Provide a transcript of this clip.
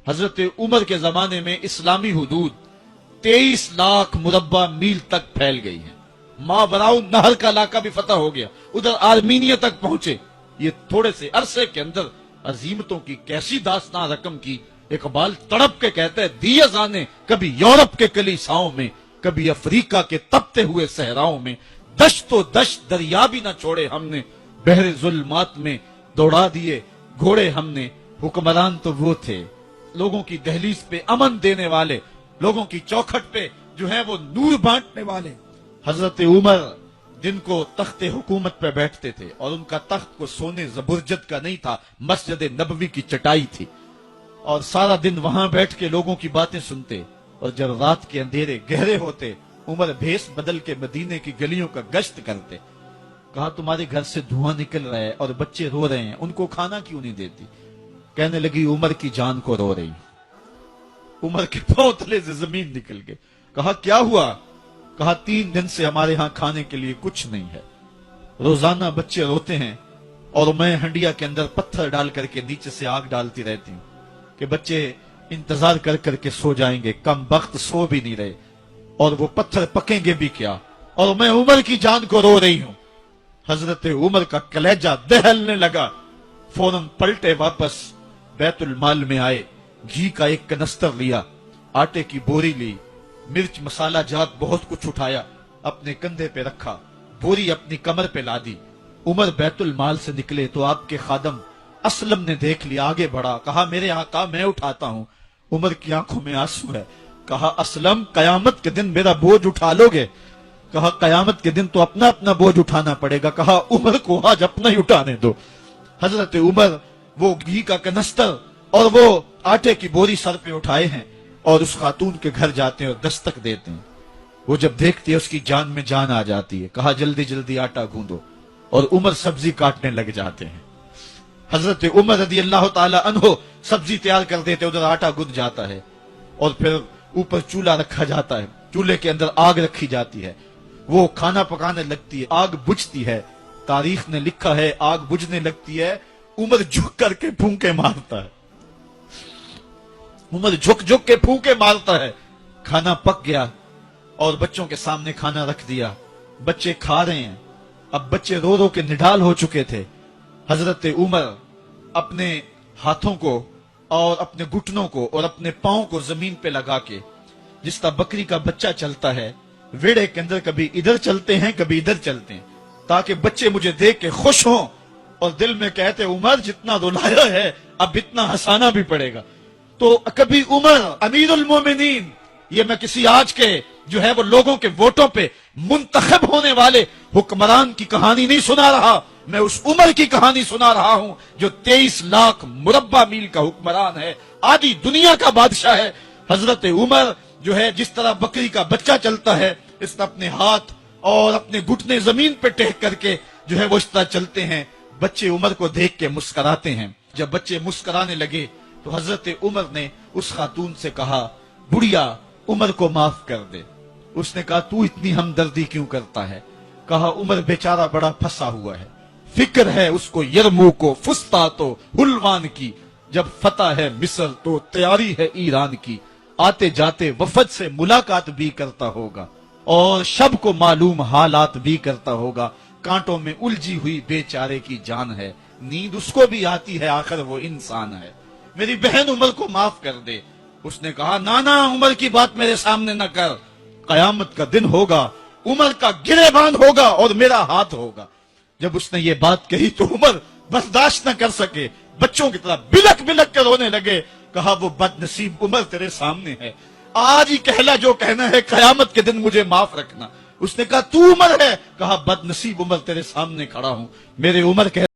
حضرت عمر کے زمانے میں اسلامی حدود 23 لاکھ مربع میل تک پھیل گئی ہیں۔ ماوراء نہر کا علاقہ بھی فتح ہو گیا، ادھر آرمینیا تک پہنچے۔ یہ تھوڑے سے عرصے کے اندر عظیمتوں کی کیسی داستان رقم کی۔ اقبال تڑپ کے کہتا ہے، دی ازانے کبھی یورپ کے کلیساؤں میں، کبھی افریقہ کے تپتے ہوئے صحراؤں میں، دشت و دشت دریا بھی نہ چھوڑے ہم نے، بحر ظلمات میں دوڑا دیے گھوڑے ہم نے۔ حکمران تو وہ تھے لوگوں کی دہلیز پہ امن دینے والے، لوگوں کی چوکھٹ پہ جو ہے وہ نور بانٹنے والے۔ حضرت عمر جن کو تخت حکومت پہ بیٹھتے تھے، اور ان کا تخت کو سونے زبرجد کا نہیں تھا، مسجد نبوی کی چٹائی تھی، اور سارا دن وہاں بیٹھ کے لوگوں کی باتیں سنتے، اور جب رات کے اندھیرے گہرے ہوتے عمر بھیس بدل کے مدینے کی گلیوں کا گشت کرتے۔ کہا تمہارے گھر سے دھواں نکل رہا ہے اور بچے رو رہے ہیں، ان کو کھانا کیوں نہیں دیتی؟ کہنے لگی عمر کی جان کو رو رہی۔ عمر کے پاؤں تلے سے زمین نکل گئے۔ کہا کیا ہوا؟ کہا 3 دن سے ہمارے ہاں کھانے کے لیے کچھ نہیں ہے، روزانہ بچے روتے ہیں، اور میں ہنڈیا کے اندر پتھر ڈال کر کے نیچے سے آگ ڈالتی رہتی ہوں کہ بچے انتظار کر کر کے سو جائیں گے، کم بخت سو بھی نہیں رہے، اور وہ پتھر پکیں گے بھی کیا، اور میں عمر کی جان کو رو رہی ہوں۔ حضرت عمر کا کلیجہ دہلنے لگا، فوراً پلٹے واپس بیت المال میں آئے، گھی کا ایک کنستر لیا، آٹے کی بوری لی، مرچ مسالہ جات بہت کچھ اٹھایا، اپنے کندھے پہ رکھا، بوری اپنی کمر پہ لا دی۔ عمر بیت المال سے نکلے تو آپ کے خادم اسلم نے دیکھ لیا، آگے بڑھا، کہا میرے آقا میں اٹھاتا ہوں۔ عمر کی آنکھوں میں آنسو ہے۔ کہا اسلم قیامت کے دن میرا بوجھ اٹھا لو گے؟ کہا قیامت کے دن تو اپنا اپنا بوجھ اٹھانا پڑے گا۔ کہا عمر کو آج اپنا ہی اٹھانے دو۔ حضرت عمر وہ گھی کا کنستر اور وہ آٹے کی بوری سر پہ اٹھائے ہیں، اور اس خاتون کے گھر جاتے ہیں اور دستک دیتے ہیں۔ وہ جب دیکھتی ہے اس کی جان میں جان آ جاتی ہے۔ کہا جلدی جلدی آٹا گوندو، اور عمر سبزی کاٹنے لگ جاتے ہیں۔ حضرت عمر رضی اللہ تعالی عنہ سبزی تیار کر دیتے، ادھر آٹا گند جاتا ہے، اور پھر اوپر چولہا رکھا جاتا ہے، چولہے کے اندر آگ رکھی جاتی ہے، وہ کھانا پکانے لگتی ہے، آگ بجھتی ہے۔ تاریخ نے لکھا ہے آگ بجھنے لگتی ہے، عمر جھک کر کے پھونکے مارتا ہے، عمر جھک جھک کے پھونکے مارتا ہے۔ کھانا پک گیا اور بچوں کے سامنے کھانا رکھ دیا، بچے کھا رہے ہیں۔ اب بچے رو رو کے نڈال ہو چکے تھے۔ حضرت عمر اپنے ہاتھوں کو اور اپنے گھٹنوں کو اور اپنے پاؤں کو زمین پہ لگا کے، جس طرح بکری کا بچہ چلتا ہے، ویڑے کے اندر کبھی ادھر چلتے ہیں کبھی ادھر چلتے ہیں، تاکہ بچے مجھے دیکھ کے خوش ہوں، اور دل میں کہتے عمر جتنا رلایا ہے اب اتنا ہنسانا بھی پڑے گا۔ تو کبھی عمر امیر المومنین، یہ میں کسی آج کے جو ہے وہ لوگوں کے ووٹوں پہ منتخب ہونے والے حکمران کی کہانی نہیں سنا رہا، میں اس عمر کی کہانی سنا رہا ہوں جو 23 لاکھ مربع میل کا حکمران ہے، آدھی دنیا کا بادشاہ ہے۔ حضرت عمر جو ہے جس طرح بکری کا بچہ چلتا ہے، اس طرح اپنے ہاتھ اور اپنے گھٹنے زمین پہ ٹیک کر کے جو ہے وہ اس طرح چلتے ہیں۔ بچے عمر کو دیکھ کے مسکراتے ہیں۔ جب بچے مسکرانے لگے تو حضرت عمر نے اس خاتون سے کہا بڑھیا عمر کو معاف کر دے۔ اس نے کہا تو اتنی ہمدردی کیوں کرتا ہے؟ کہا عمر بیچارہ بڑا پھنسا ہوا ہے، فکر ہے اس کو یرموک و فسطاط و حلوان کی، جب فتح ہے مصر تو تیاری ہے ایران کی، آتے جاتے وفد سے ملاقات بھی کرتا ہوگا، اور شب کو معلوم حالات بھی کرتا ہوگا، کانٹوں میں الجھی ہوئی بیچارے کی جان ہے، نیند اس کو بھی آتی ہے، آخر وہ انسان ہے، میری بہن عمر کو معاف کر دے۔ اس نے کہا نانا عمر کی بات میرے سامنے نہ کر، قیامت کا دن ہوگا، عمر کا گریبان ہوگا اور میرا ہاتھ ہوگا۔ جب اس نے یہ بات کہی تو عمر برداشت نہ کر سکے، بچوں کی طرح بلک بلک کر رونے لگے۔ کہا وہ بد نصیب عمر تیرے سامنے ہے، آج ہی کہلا جو کہنا ہے، قیامت کے دن مجھے معاف رکھنا۔ اس نے کہا تو عمر ہے؟ کہا بد نصیب عمر تیرے سامنے کھڑا ہوں، میرے عمر